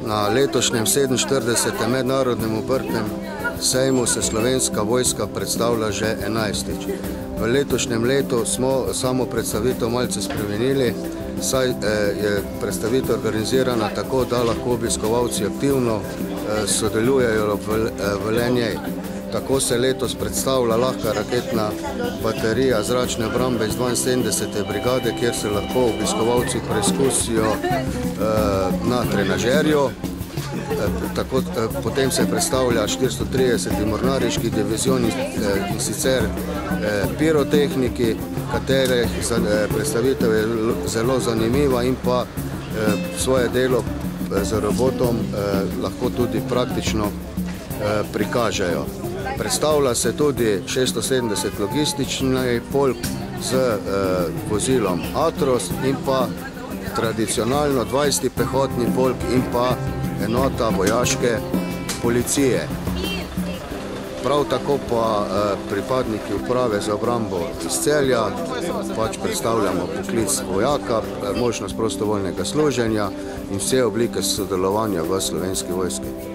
Na letošnjem 47. mednarodnem obrtnem sejmu se Slovenska vojska predstavlja že 11. V letošnjem letu smo samo predstavitev malce spremenili, saj je predstavitev organizirana tako, da lahko obiskovalci aktivno sodelujejo v njej. Tako se letos predstavlja lahka raketna baterija zračne obrambe iz 72. brigade, kjer se lahko obiskovalci preizkusijo na trenažerju. Potem se predstavlja 430. mornariški divizion in sicer pirotehniki, katerih predstavitev je zelo zanimiva in pa svoje delo z robotom lahko tudi praktično prikažejo. Predstavlja se tudi 670 logistični polk z vozilom Atros in pa tradicionalno 20. pehotni polk in pa enota vojaške policije. Prav tako pa pripadniki uprave za obrambo iz Celja pač predstavljamo poklic vojaka, možnost prostovoljnega služenja in vse oblike sodelovanja v Slovenski vojski.